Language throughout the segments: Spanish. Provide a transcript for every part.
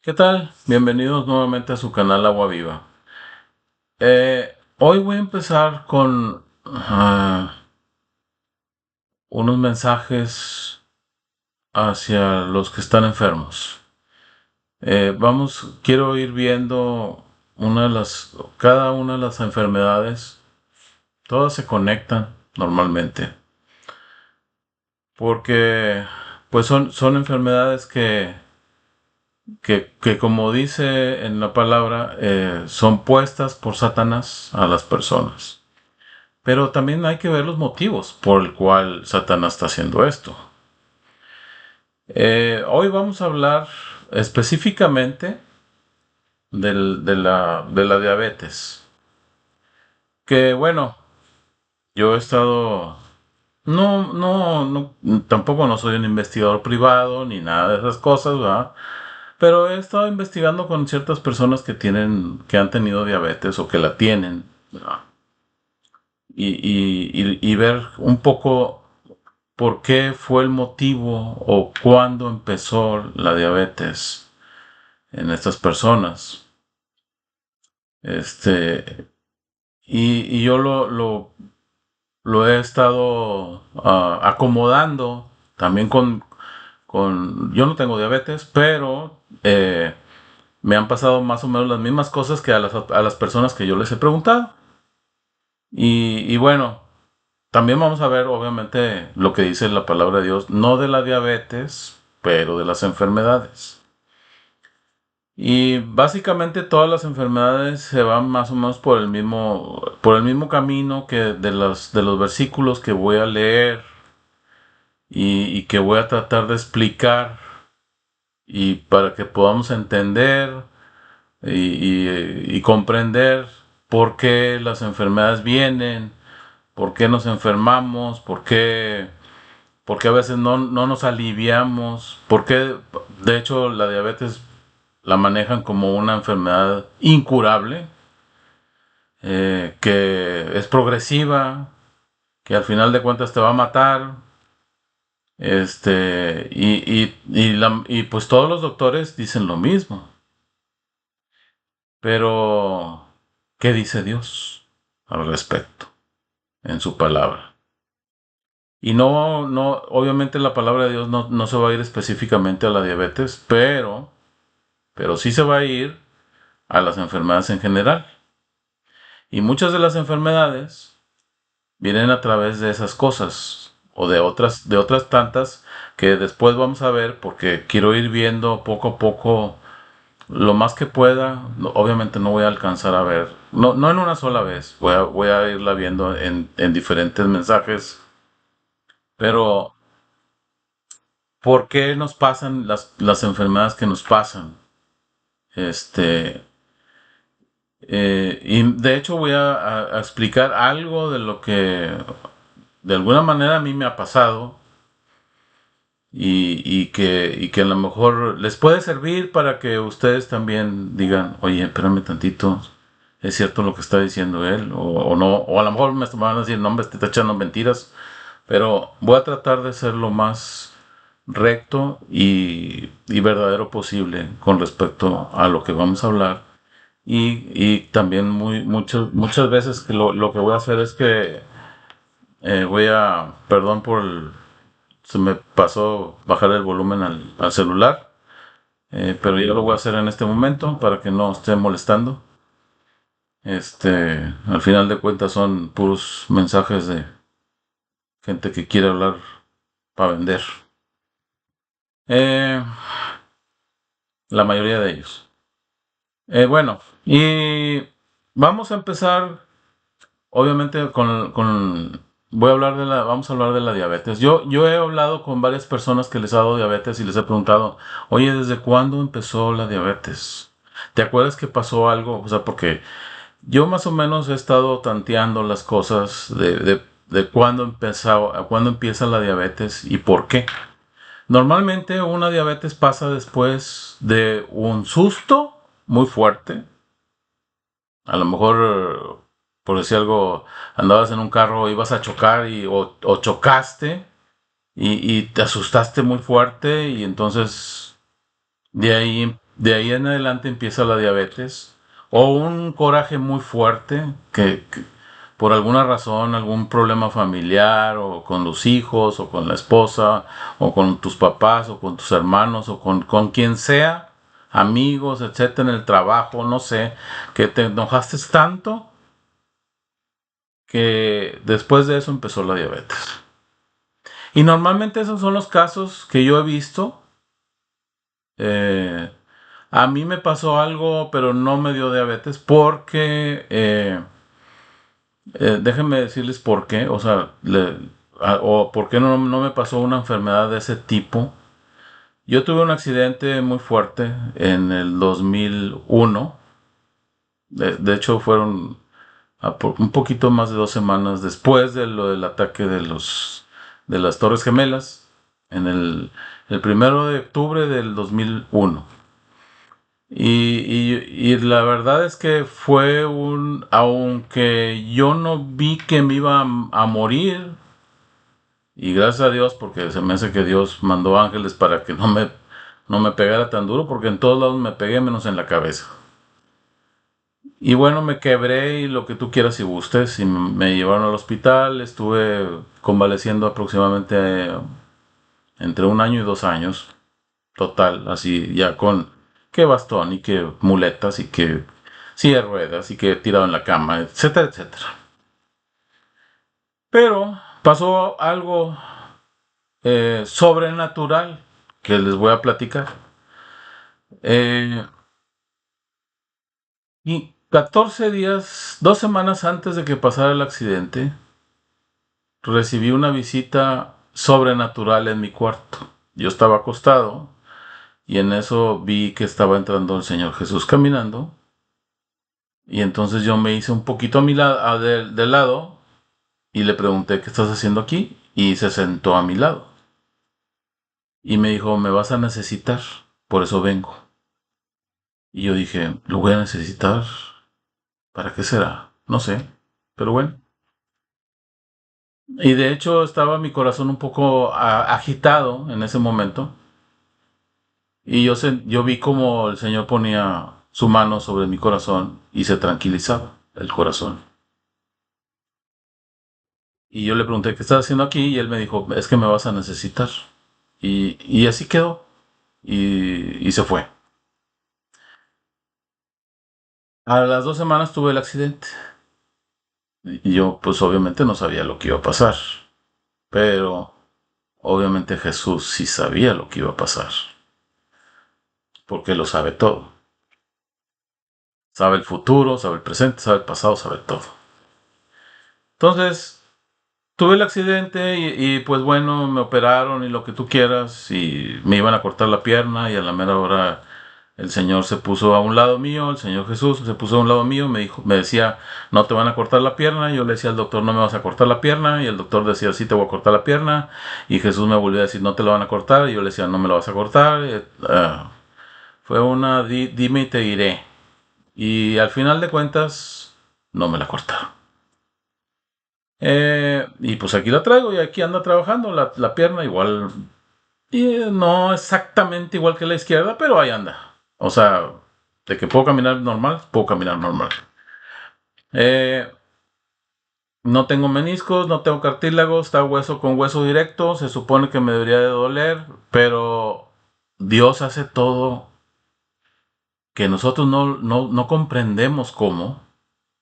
¿Qué tal? Bienvenidos nuevamente a su canal Agua Viva. Hoy voy a empezar con unos mensajes hacia los que están enfermos. Quiero ir viendo cada una de las enfermedades. Todas se conectan normalmente, porque pues son enfermedades que como dice en la palabra, son puestas por Satanás a las personas. Pero también hay que ver los motivos por el cual Satanás está haciendo esto. Hoy vamos a hablar específicamente de la diabetes. Que bueno, yo he estado... tampoco no soy un investigador privado ni nada de esas cosas, ¿verdad? Pero he estado investigando con ciertas personas que han tenido diabetes o que la tienen, ¿verdad? Y ver un poco por qué fue el motivo o cuándo empezó la diabetes en estas personas. Este, y yo lo he estado acomodando también yo no tengo diabetes, pero me han pasado más o menos las mismas cosas que a las personas que yo les he preguntado. Y bueno, también vamos a ver, obviamente, lo que dice la palabra de Dios, no de la diabetes, pero de las enfermedades. Y básicamente todas las enfermedades se van más o menos por el mismo camino que de los versículos que voy a leer y que voy a tratar de explicar y para que podamos entender y comprender por qué las enfermedades vienen, por qué nos enfermamos, por qué a veces no nos aliviamos, por qué de hecho la diabetes la manejan como una enfermedad incurable, que es progresiva, que al final de cuentas te va a matar. Y pues todos los doctores dicen lo mismo. Pero, ¿qué dice Dios al respecto en su palabra? Y obviamente la palabra de Dios no se va a ir específicamente a la diabetes, pero sí se va a ir a las enfermedades en general. Y muchas de las enfermedades vienen a través de esas cosas o de otras tantas que después vamos a ver porque quiero ir viendo poco a poco lo más que pueda. Obviamente no voy a alcanzar a ver, no en una sola vez, voy a irla viendo en diferentes mensajes, pero ¿por qué nos pasan las enfermedades que nos pasan? Este, y de hecho voy a explicar algo de lo que de alguna manera a mí me ha pasado y que a lo mejor les puede servir para que ustedes también digan, oye, espérame tantito, es cierto lo que está diciendo él, o no, o a lo mejor me van a decir, no, hombre, te está echando mentiras, pero voy a tratar de ser lo más recto y verdadero posible con respecto a lo que vamos a hablar. Y también muchas veces que lo que voy a hacer es que perdón se me pasó bajar el volumen al celular, pero ya lo voy a hacer en este momento para que no esté molestando. Al final de cuentas son puros mensajes de gente que quiere hablar para vender. Eh, la mayoría de ellos. Bueno, y vamos a empezar, obviamente, vamos a hablar de la diabetes. Yo he hablado con varias personas que les ha dado diabetes y les he preguntado, oye, ¿desde cuándo empezó la diabetes? ¿Te acuerdas que pasó algo? O sea, porque yo más o menos he estado tanteando las cosas de cuándo empieza la diabetes y por qué. Normalmente una diabetes pasa después de un susto muy fuerte. A lo mejor, por decir algo, andabas en un carro, ibas a chocar o chocaste y te asustaste muy fuerte y entonces de ahí de ahí en adelante empieza la diabetes o un coraje muy fuerte que por alguna razón, algún problema familiar o con los hijos o con la esposa o con tus papás o con tus hermanos o con quien sea, amigos, etcétera, en el trabajo, no sé, que te enojaste tanto que después de eso empezó la diabetes. Y normalmente esos son los casos que yo he visto. Eh, a mí me pasó algo, pero no me dio diabetes porque, déjenme decirles por qué, o sea, o por qué no me pasó una enfermedad de ese tipo. Yo tuve un accidente muy fuerte en el 2001. De hecho, fueron un poquito más de 2 semanas después de lo del ataque de las Torres Gemelas, en el 1 de octubre del 2001. Y la verdad es que aunque yo no vi que me iba a morir, y gracias a Dios, porque se me hace que Dios mandó ángeles para que no me pegara tan duro, porque en todos lados me pegué menos en la cabeza. Y bueno, me quebré y lo que tú quieras y gustes, y me llevaron al hospital, estuve convaleciendo aproximadamente entre 1 año y 2 años, total, así ya con que bastón y que muletas y que silla de ruedas y que tirado en la cama, etcétera, etcétera. Pero pasó algo sobrenatural que les voy a platicar. Eh, y 14 días, 2 semanas antes de que pasara el accidente, recibí una visita sobrenatural en mi cuarto. Yo estaba acostado y en eso vi que estaba entrando el Señor Jesús caminando. Y entonces yo me hice un poquito a mi lado, del lado, y le pregunté, ¿qué estás haciendo aquí? Y se sentó a mi lado. Y me dijo, me vas a necesitar, por eso vengo. Y yo dije, ¿lo voy a necesitar? ¿Para qué será? No sé, pero bueno. Y de hecho estaba mi corazón un poco agitado en ese momento. Y yo vi como el Señor ponía su mano sobre mi corazón y se tranquilizaba el corazón. Y yo le pregunté, ¿qué estás haciendo aquí? Y él me dijo, es que me vas a necesitar. Y así quedó. Y se fue. A las 2 semanas tuve el accidente. Y yo pues obviamente no sabía lo que iba a pasar. Pero obviamente Jesús sí sabía lo que iba a pasar. Porque lo sabe todo. Sabe el futuro, sabe el presente, sabe el pasado, sabe todo. Entonces, tuve el accidente pues bueno, me operaron y lo que tú quieras y me iban a cortar la pierna y a la mera hora el Señor se puso a un lado mío, el Señor Jesús se puso a un lado mío, me decía, no te van a cortar la pierna, y yo le decía al doctor, no me vas a cortar la pierna, y el doctor decía, sí te voy a cortar la pierna, y Jesús me volvió a decir, no te la van a cortar, y yo le decía, no me la vas a cortar. Fue una dime y te diré, y al final de cuentas no me la cortaron. Y pues aquí la traigo y aquí anda trabajando la pierna igual. Y no exactamente igual que la izquierda, pero ahí anda. O sea, de que puedo caminar normal, puedo caminar normal. Eh, no tengo meniscos, no tengo cartílagos, está hueso con hueso directo. Se supone que me debería de doler, pero Dios hace todo que nosotros no comprendemos cómo,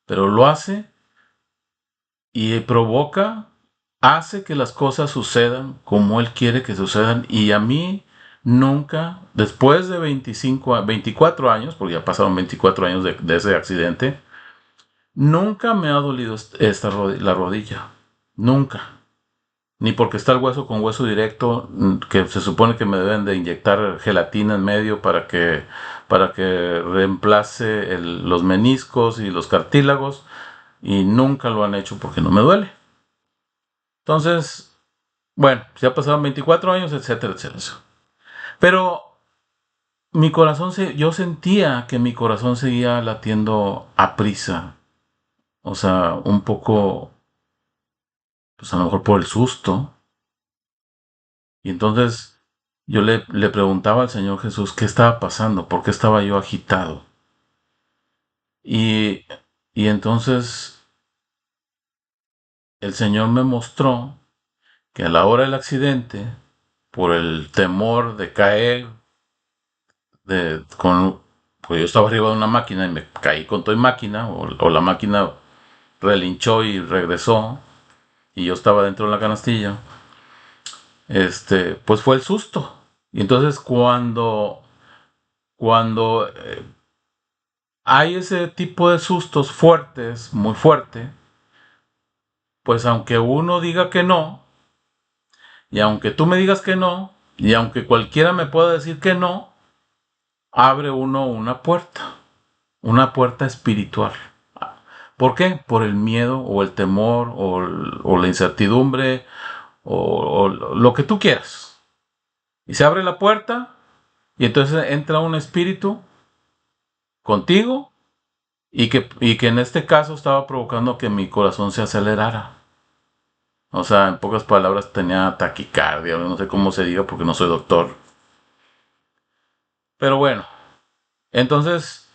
pero lo hace y provoca, hace que las cosas sucedan como Él quiere que sucedan. Y a mí nunca, después de 24 años, porque ya pasaron 24 años de ese accidente, nunca me ha dolido la rodilla. Nunca. Ni porque está el hueso con hueso directo, que se supone que me deben de inyectar gelatina en medio para que reemplace los meniscos y los cartílagos, y nunca lo han hecho porque no me duele. Entonces, bueno, ya pasaron 24 años, etcétera, etcétera. Pero yo sentía que mi corazón seguía latiendo a prisa. O sea, un poco, pues a lo mejor por el susto. Y entonces yo le preguntaba al Señor Jesús qué estaba pasando, por qué estaba yo agitado. Y, y entonces el Señor me mostró que a la hora del accidente, por el temor de caer, pues yo estaba arriba de una máquina y me caí con toda máquina, o la máquina relinchó y regresó, y yo estaba dentro de la canastilla, pues fue el susto. Y entonces cuando hay ese tipo de sustos fuertes, muy fuerte, pues aunque uno diga que no, y aunque tú me digas que no, y aunque cualquiera me pueda decir que no, abre uno una puerta espiritual. ¿Por qué? Por el miedo o el temor o la incertidumbre o lo que tú quieras. Y se abre la puerta y entonces entra un espíritu contigo y que en este caso estaba provocando que mi corazón se acelerara. O sea, en pocas palabras tenía taquicardia, no sé cómo se diga porque no soy doctor. Pero bueno, entonces,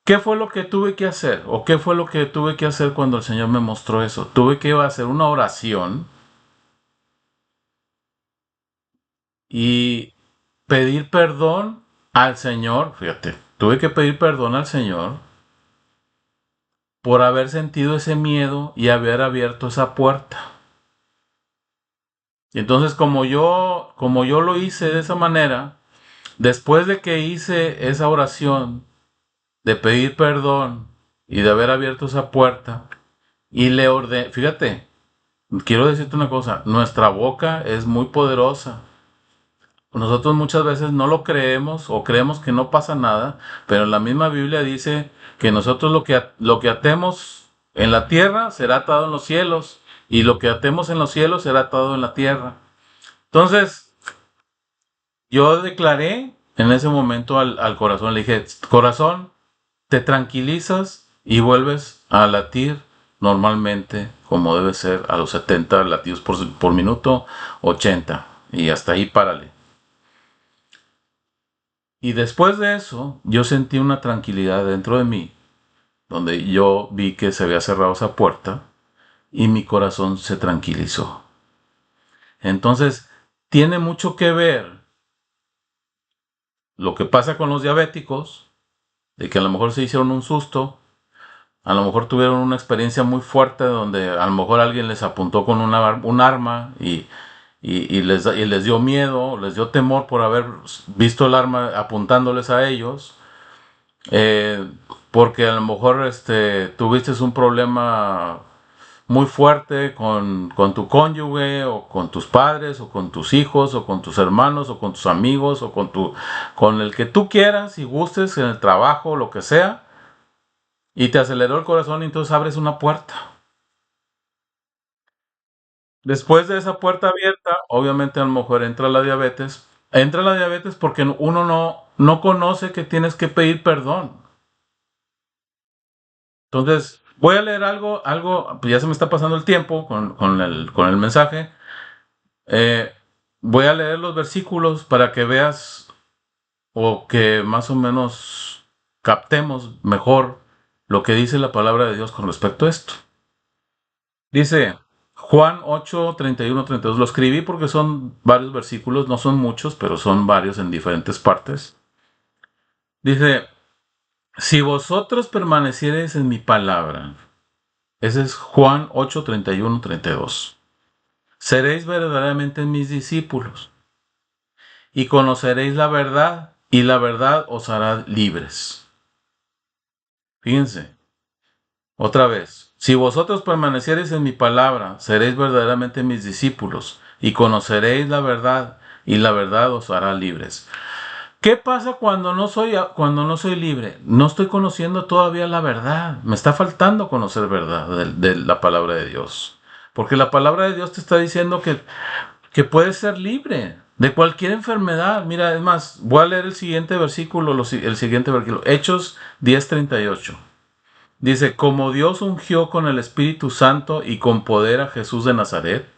¿qué fue lo que tuve que hacer? ¿O qué fue lo que tuve que hacer cuando el Señor me mostró eso? Tuve que hacer una oración y pedir perdón al Señor. Fíjate, tuve que pedir perdón al Señor por haber sentido ese miedo y haber abierto esa puerta. Y entonces, como yo lo hice de esa manera, después de que hice esa oración de pedir perdón y de haber abierto esa puerta, y le ordené, fíjate, quiero decirte una cosa, nuestra boca es muy poderosa. Nosotros muchas veces no lo creemos o creemos que no pasa nada, pero la misma Biblia dice que nosotros lo que atemos en la tierra será atado en los cielos y lo que atemos en los cielos será atado en la tierra. Entonces, yo declaré en ese momento al corazón, le dije, corazón, te tranquilizas y vuelves a latir normalmente como debe ser a los 70 latidos por minuto, 80 y hasta ahí párale. Y después de eso, yo sentí una tranquilidad dentro de mí, donde yo vi que se había cerrado esa puerta y mi corazón se tranquilizó. Entonces, tiene mucho que ver lo que pasa con los diabéticos, de que a lo mejor se hicieron un susto, a lo mejor tuvieron una experiencia muy fuerte donde a lo mejor alguien les apuntó con un arma y les dio miedo, les dio temor por haber visto el arma apuntándoles a ellos. Eh, Porque a lo mejor tuviste un problema muy fuerte con tu cónyuge o con tus padres o con tus hijos o con tus hermanos o con tus amigos o con el que tú quieras y gustes en el trabajo, lo que sea, y te aceleró el corazón y entonces abres una puerta. Después de esa puerta abierta, obviamente a lo mejor entra la diabetes. Entra la diabetes porque uno no conoce que tienes que pedir perdón. Entonces, voy a leer algo, pues ya se me está pasando el tiempo con el mensaje. Eh, Voy a leer los versículos para que veas o que más o menos captemos mejor lo que dice la palabra de Dios con respecto a esto. Dice Juan 8, 31, 32. Lo escribí porque son varios versículos, no son muchos, pero son varios en diferentes partes. Dice, si vosotros permaneciereis en mi palabra, ese es Juan 8, 31, 32. Seréis verdaderamente mis discípulos y conoceréis la verdad y la verdad os hará libres. Fíjense, otra vez. Si vosotros permaneciereis en mi palabra, seréis verdaderamente mis discípulos y conoceréis la verdad y la verdad os hará libres. ¿Qué pasa cuando no soy libre? No estoy conociendo todavía la verdad. Me está faltando conocer verdad de la palabra de Dios. Porque la palabra de Dios te está diciendo que puedes ser libre de cualquier enfermedad. Mira, es más, voy a leer el siguiente versículo, el siguiente versículo, Hechos 10:38. Dice, como Dios ungió con el Espíritu Santo y con poder a Jesús de Nazaret,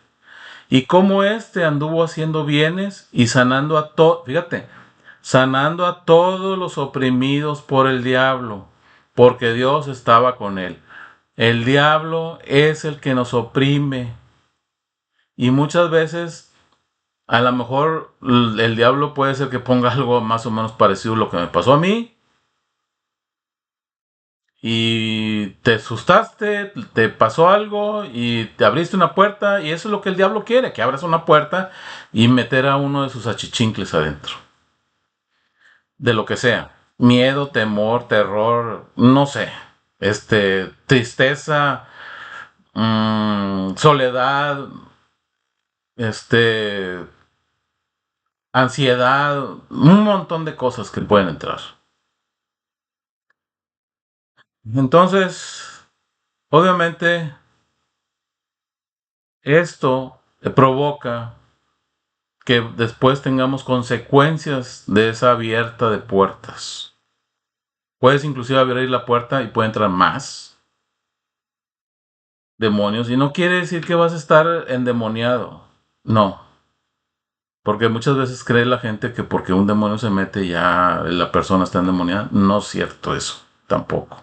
y cómo éste anduvo haciendo bienes y sanando sanando a todos los oprimidos por el diablo, porque Dios estaba con él. El diablo es el que nos oprime y muchas veces a lo mejor el diablo puede ser que ponga algo más o menos parecido a lo que me pasó a mí y te asustaste, te pasó algo y te abriste una puerta y eso es lo que el diablo quiere, que abras una puerta y meter a uno de sus achichincles adentro, de lo que sea, miedo, temor, terror, no sé, tristeza, soledad, este, ansiedad, un montón de cosas que pueden entrar. Entonces, obviamente, esto provoca que después tengamos consecuencias de esa abierta de puertas. Puedes inclusive abrir la puerta y puede entrar más demonios. Y no quiere decir que vas a estar endemoniado. No. Porque muchas veces cree la gente que porque un demonio se mete ya la persona está endemoniada. No es cierto eso. Tampoco.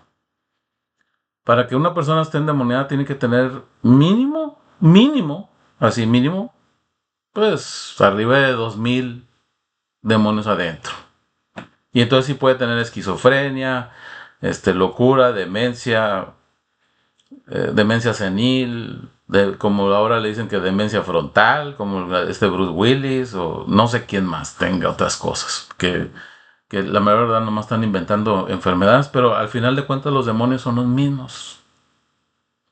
Para que una persona esté endemoniada tiene que tener así mínimo, pues arriba de 2000 demonios adentro. Y entonces sí puede tener esquizofrenia, locura, demencia, demencia senil, como ahora le dicen que demencia frontal, como Bruce Willis, o no sé quién más tenga otras cosas, que la verdad nomás están inventando enfermedades, pero al final de cuentas los demonios son los mismos.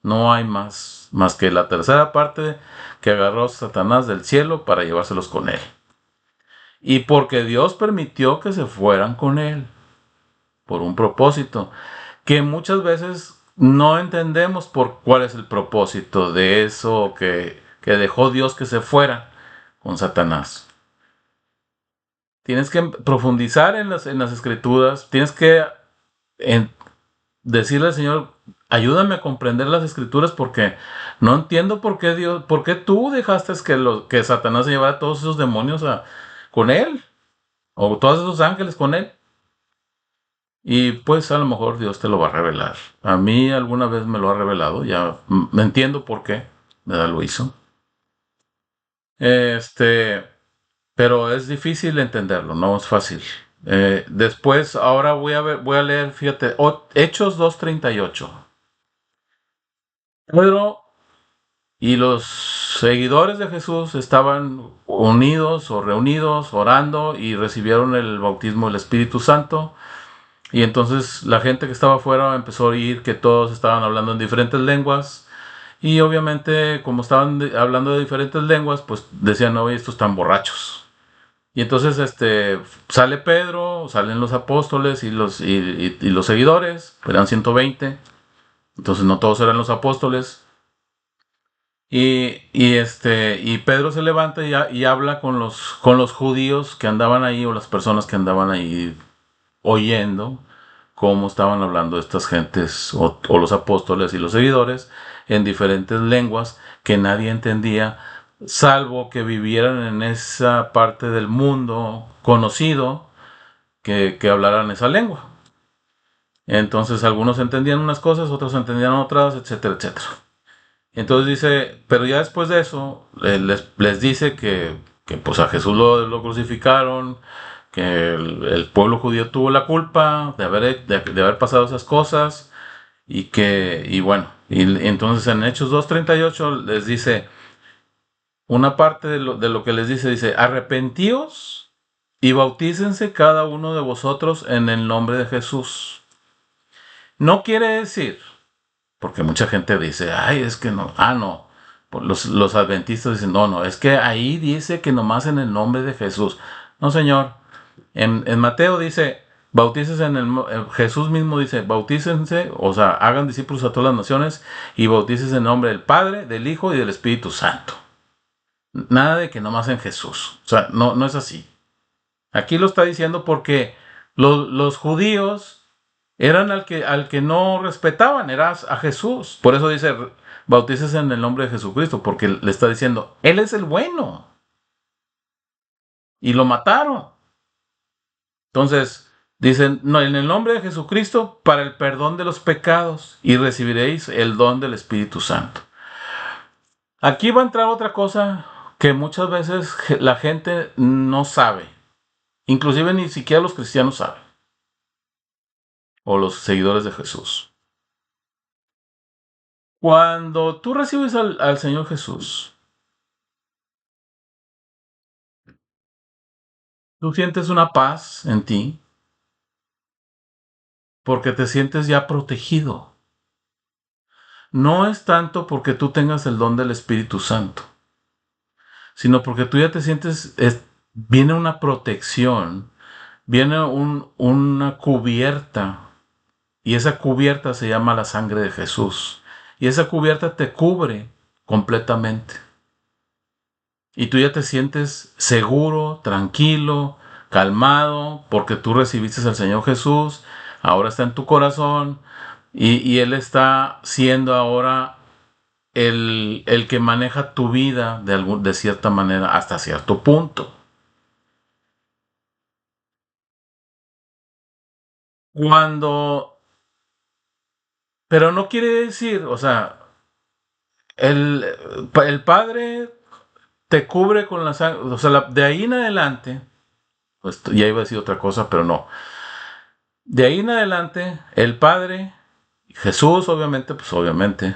No hay más que la tercera parte que agarró Satanás del cielo para llevárselos con él. Y porque Dios permitió que se fueran con él, por un propósito, que muchas veces no entendemos por cuál es el propósito de eso que dejó Dios que se fuera con Satanás. Tienes que profundizar en las escrituras, tienes que en, decirle al Señor, ayúdame a comprender las escrituras porque no entiendo por qué tú dejaste que Satanás se llevara todos esos demonios con él, o todos esos ángeles con él. Y pues a lo mejor Dios te lo va a revelar. A mí alguna vez me lo ha revelado, ya me entiendo por qué, ¿verdad? Lo hizo. Este, pero es difícil entenderlo, no es fácil. Después, ahora voy a leer, fíjate, Hechos 2:38. Pedro y los seguidores de Jesús estaban unidos o reunidos, orando y recibieron el bautismo del Espíritu Santo. Y entonces la gente que estaba afuera empezó a oír que todos estaban hablando en diferentes lenguas. Y obviamente, como estaban hablando de diferentes lenguas, pues decían, oye, estos están borrachos. Y entonces sale Pedro, salen los apóstoles y los seguidores, eran 120. Entonces no todos eran los apóstoles. Y Pedro se levanta y habla con los judíos que andaban ahí, o las personas que andaban ahí oyendo cómo estaban hablando estas gentes o los apóstoles y los seguidores en diferentes lenguas que nadie entendía, salvo que vivieran en esa parte del mundo conocido que hablaran esa lengua. Entonces algunos entendían unas cosas, otros entendían otras, etcétera, etcétera. Entonces dice, pero ya después de eso, les dice que pues a Jesús lo crucificaron, que el pueblo judío tuvo la culpa de haber pasado esas cosas, y bueno, y entonces en Hechos 2:38 les dice, una parte de lo que les dice, arrepentíos y bautícense cada uno de vosotros en el nombre de Jesús. No quiere decir, porque mucha gente dice, ay, es que no, no. Los adventistas dicen, no, es que ahí dice que nomás en el nombre de Jesús. No, señor. En Mateo dice, bautícense Jesús mismo dice, bautícense, o sea, hagan discípulos a todas las naciones y bautícense en nombre del Padre, del Hijo y del Espíritu Santo. Nada de que nomás en Jesús. O sea, no es así. Aquí lo está diciendo porque los judíos eran al que no respetaban, era a Jesús. Por eso dice, bautícese en el nombre de Jesucristo, porque le está diciendo, Él es el bueno. Y lo mataron. Entonces, dicen, no, en el nombre de Jesucristo, para el perdón de los pecados, y recibiréis el don del Espíritu Santo. Aquí va a entrar otra cosa que muchas veces la gente no sabe. Inclusive ni siquiera los cristianos saben. O los seguidores de Jesús. Cuando tú recibes al Señor Jesús, tú sientes una paz en ti porque te sientes ya protegido. No es tanto porque tú tengas el don del Espíritu Santo, sino porque tú ya te sientes, viene una protección, viene una cubierta, y esa cubierta se llama la sangre de Jesús. Y esa cubierta te cubre completamente. Y tú ya te sientes seguro, tranquilo, calmado, porque tú recibiste al Señor Jesús, ahora está en tu corazón, y Él está siendo ahora el que maneja tu vida de cierta manera hasta cierto punto. Cuando, pero no quiere decir, o sea, el Padre te cubre con la sangre, o sea, de ahí en adelante, pues ya iba a decir otra cosa, pero no. De ahí en adelante, el Padre, Jesús, obviamente, pues obviamente,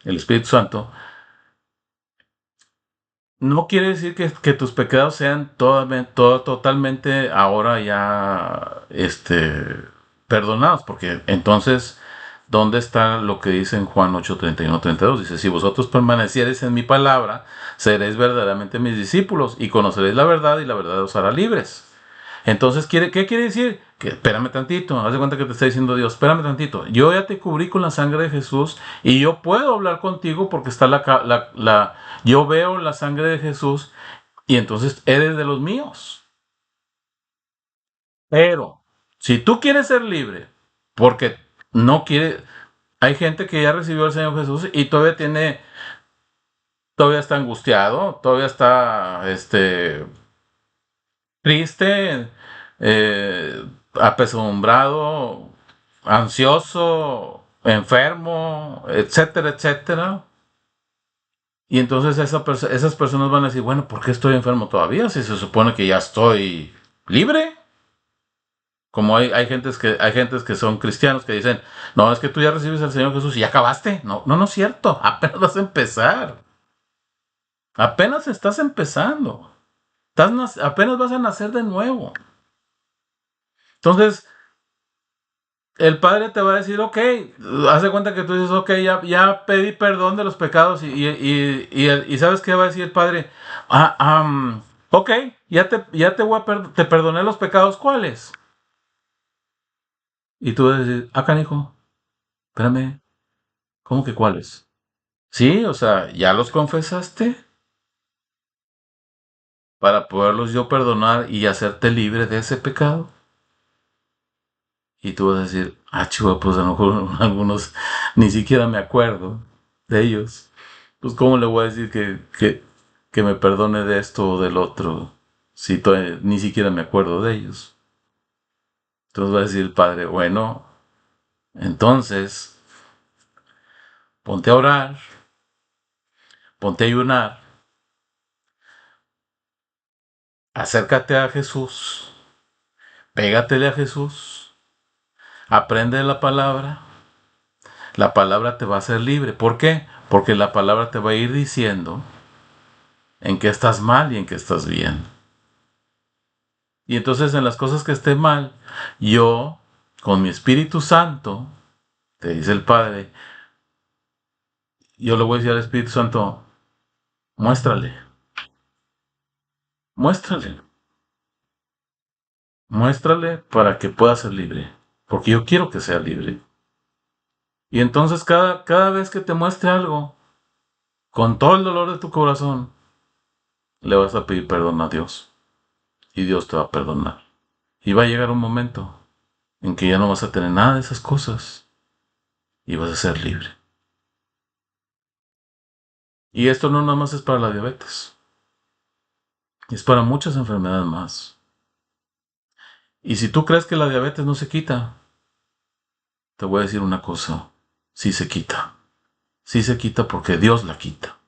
el Espíritu Santo, no quiere decir que tus pecados sean totalmente ahora ya perdonados, porque entonces, ¿dónde está lo que dice en Juan 8:31-32? Dice, si vosotros permaneciereis en mi palabra, seréis verdaderamente mis discípulos y conoceréis la verdad y la verdad os hará libres. Entonces, ¿qué quiere decir? Que espérame tantito, haz de cuenta que te está diciendo Dios, espérame tantito, yo ya te cubrí con la sangre de Jesús y yo puedo hablar contigo porque está yo veo la sangre de Jesús y entonces eres de los míos. Pero, si tú quieres ser libre, porque no quiere, hay gente que ya recibió al Señor Jesús y todavía está angustiado, todavía está, triste, apesadumbrado, ansioso, enfermo, etcétera, etcétera. Y entonces esas personas van a decir, bueno, ¿por qué estoy enfermo todavía? Si se supone que ya estoy libre. Como hay gentes que son cristianos que dicen, no, es que tú ya recibes al Señor Jesús y ya acabaste. No, no, no es cierto. Apenas vas a empezar. Apenas estás empezando. Apenas vas a nacer de nuevo. Entonces, el Padre te va a decir, ok, haz de cuenta que tú dices, ok, ya pedí perdón de los pecados y ¿sabes qué va a decir el Padre? Ok, ya te perdoné los pecados, ¿cuáles? Y tú vas a decir, canijo, espérame, ¿cómo que cuáles? Sí, o sea, ¿ya los confesaste? Para poderlos yo perdonar y hacerte libre de ese pecado. Y tú vas a decir, chihuahua, pues a lo mejor algunos ni siquiera me acuerdo de ellos. Pues ¿cómo le voy a decir que me perdone de esto o del otro si ni siquiera me acuerdo de ellos? Entonces va a decir el Padre, bueno, entonces ponte a orar, ponte a ayunar, acércate a Jesús, pégatele a Jesús, aprende la palabra te va a hacer libre. ¿Por qué? Porque la palabra te va a ir diciendo en qué estás mal y en qué estás bien. Y entonces en las cosas que esté mal, yo, con mi Espíritu Santo, te dice el Padre, yo le voy a decir al Espíritu Santo, muéstrale, muéstrale, muéstrale para que pueda ser libre, porque yo quiero que sea libre. Y entonces cada vez que te muestre algo, con todo el dolor de tu corazón, le vas a pedir perdón a Dios. Y Dios te va a perdonar. Y va a llegar un momento en que ya no vas a tener nada de esas cosas y vas a ser libre. Y esto no nada más es para la diabetes, es para muchas enfermedades más. Y si tú crees que la diabetes no se quita, te voy a decir una cosa, sí se quita. Sí se quita porque Dios la quita.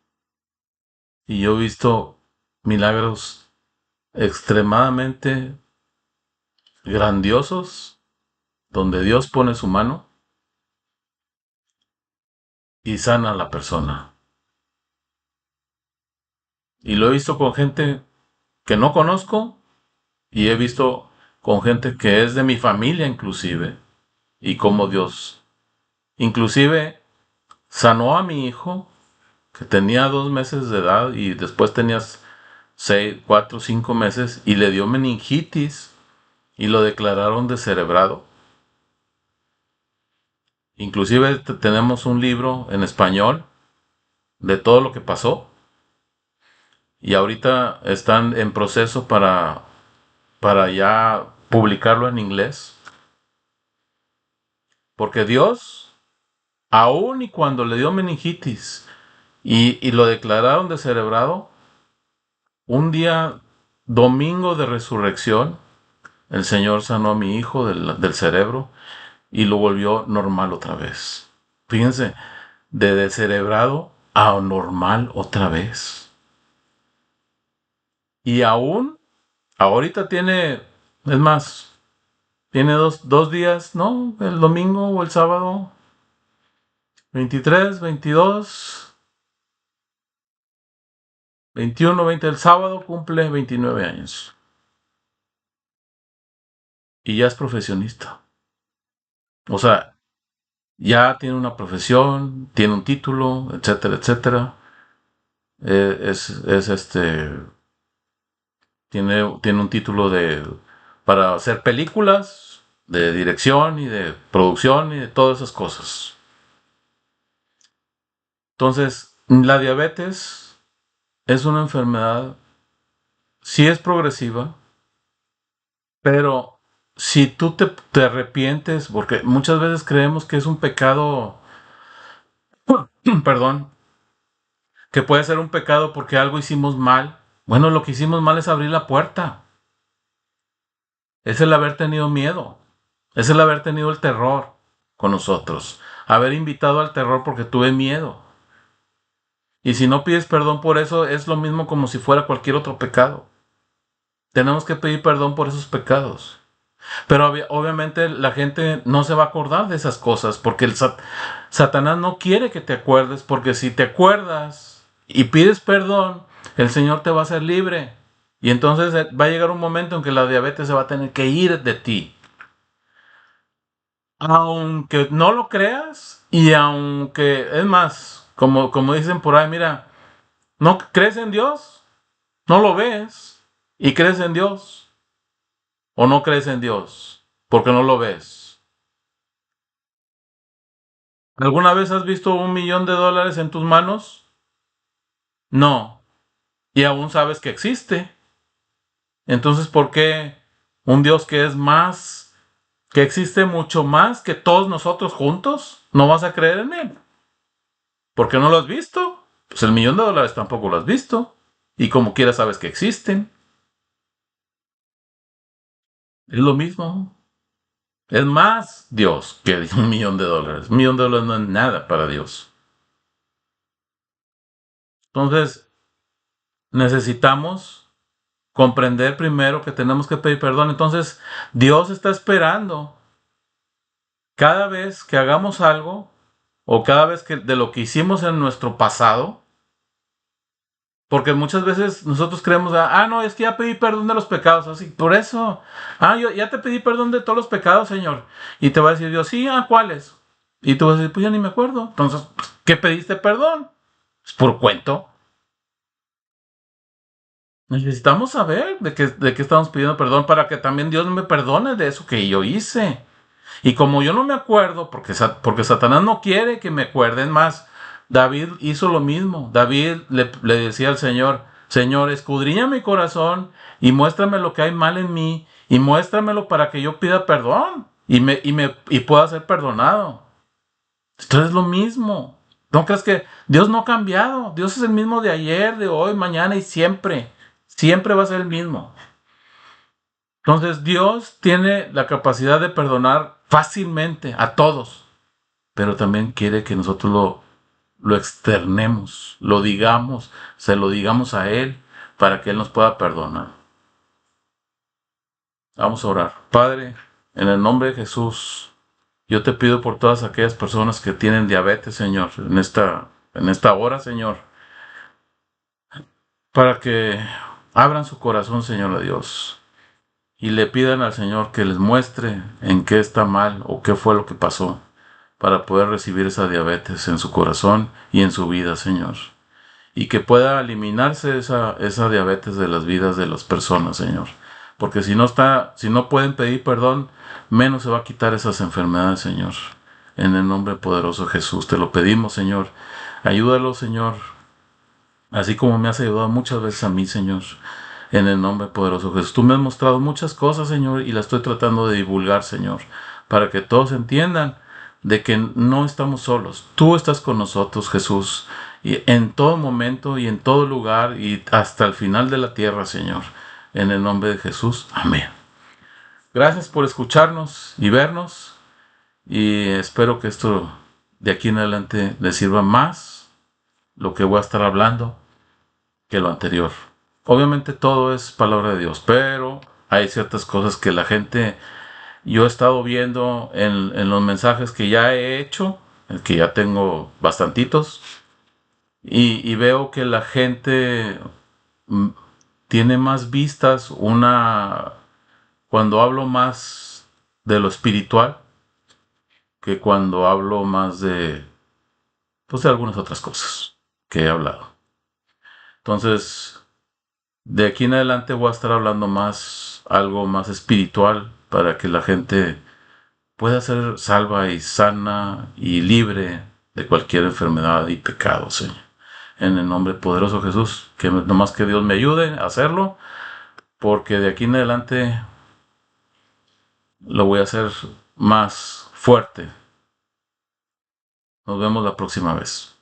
Y yo he visto milagros extremadamente grandiosos donde Dios pone su mano y sana a la persona. Y lo he visto con gente que no conozco y he visto con gente que es de mi familia inclusive. Y como Dios inclusive sanó a mi hijo que tenía 2 meses de edad y después tenías 6, 4, 5 meses y le dio meningitis y lo declararon descerebrado. Inclusive tenemos un libro en español de todo lo que pasó y ahorita están en proceso para ya publicarlo en inglés. Porque Dios, aun y cuando le dio meningitis y lo declararon descerebrado, un día domingo de resurrección, el Señor sanó a mi hijo del cerebro y lo volvió normal otra vez. Fíjense, de descerebrado a normal otra vez. Y aún, ahorita tiene, es más, tiene dos días, ¿no? El domingo o el sábado, 23, 22, 21, 20, el sábado cumple 29 años. Y ya es profesionista. O sea, ya tiene una profesión, tiene un título, etcétera, etcétera. Tiene un título para hacer películas, de dirección y de producción y de todas esas cosas. Entonces, la diabetes es una enfermedad, sí es progresiva, pero si tú te arrepientes, porque muchas veces creemos que es un pecado, perdón, que puede ser un pecado porque algo hicimos mal. Bueno, lo que hicimos mal es abrir la puerta. Es el haber tenido miedo. Es el haber tenido el terror con nosotros. Haber invitado al terror porque tuve miedo. Y si no pides perdón por eso, es lo mismo como si fuera cualquier otro pecado. Tenemos que pedir perdón por esos pecados. Pero obviamente la gente no se va a acordar de esas cosas porque Satanás no quiere que te acuerdes, porque si te acuerdas y pides perdón, el Señor te va a hacer libre. Y entonces va a llegar un momento en que la diabetes se va a tener que ir de ti. Aunque no lo creas y aunque, es más, como dicen por ahí, mira, ¿no crees en Dios? ¿No lo ves? ¿Y crees en Dios? ¿O no crees en Dios? Porque no lo ves. ¿Alguna vez has visto $1,000,000 en tus manos? No. Y aún sabes que existe. Entonces, ¿por qué un Dios que es más, que existe mucho más que todos nosotros juntos, no vas a creer en Él? ¿Por qué no lo has visto? Pues el $1,000,000 tampoco lo has visto. Y como quiera sabes que existen. Es lo mismo. Es más Dios que $1,000,000. $1,000,000 no es nada para Dios. Entonces, necesitamos comprender primero que tenemos que pedir perdón. Entonces, Dios está esperando cada vez que hagamos algo o cada vez que de lo que hicimos en nuestro pasado, porque muchas veces nosotros creemos, no, es que ya pedí perdón de los pecados, así, por eso, yo ya te pedí perdón de todos los pecados, Señor. Y te va a decir Dios, sí, ¿cuáles? Y tú vas a decir, pues ya ni me acuerdo. Entonces, ¿qué pediste perdón? Es por cuento. Necesitamos saber de qué estamos pidiendo perdón para que también Dios me perdone de eso que yo hice. Y como yo no me acuerdo, porque Satanás no quiere que me acuerden más, David hizo lo mismo. David le decía al Señor, Señor, escudriña mi corazón y muéstrame lo que hay mal en mí y muéstramelo para que yo pida perdón. y pueda ser perdonado. Entonces es lo mismo. ¿No crees que Dios no ha cambiado? Dios es el mismo de ayer, de hoy, mañana y siempre. Siempre va a ser el mismo. Entonces Dios tiene la capacidad de perdonar fácilmente a todos, pero también quiere que nosotros lo externemos, lo digamos, se lo digamos a Él para que Él nos pueda perdonar. Vamos a orar. Padre, en el nombre de Jesús, yo te pido por todas aquellas personas que tienen diabetes, Señor, en esta hora, Señor, para que abran su corazón, Señor de Dios, y le pidan al Señor que les muestre en qué está mal o qué fue lo que pasó para poder recibir esa diabetes en su corazón y en su vida, Señor. Y que pueda eliminarse esa diabetes de las vidas de las personas, Señor. Porque si no pueden pedir perdón, menos se va a quitar esas enfermedades, Señor. En el nombre poderoso de Jesús, te lo pedimos, Señor. Ayúdalo, Señor, así como me has ayudado muchas veces a mí, Señor. En el nombre poderoso de Jesús. Tú me has mostrado muchas cosas, Señor, y las estoy tratando de divulgar, Señor, para que todos entiendan de que no estamos solos. Tú estás con nosotros, Jesús, y en todo momento y en todo lugar y hasta el final de la tierra, Señor. En el nombre de Jesús. Amén. Gracias por escucharnos y vernos, y espero que esto de aquí en adelante les sirva más lo que voy a estar hablando que lo anterior. Obviamente todo es palabra de Dios, pero hay ciertas cosas que la gente, yo he estado viendo en los mensajes que ya he hecho, que ya tengo bastantitos, y veo que la gente mm, tiene más vistas cuando hablo más de lo espiritual que cuando hablo más pues de algunas otras cosas que he hablado. Entonces, de aquí en adelante voy a estar hablando algo más espiritual para que la gente pueda ser salva y sana y libre de cualquier enfermedad y pecado, Señor. En el nombre poderoso de Jesús, que nomás que Dios me ayude a hacerlo, porque de aquí en adelante lo voy a hacer más fuerte. Nos vemos la próxima vez.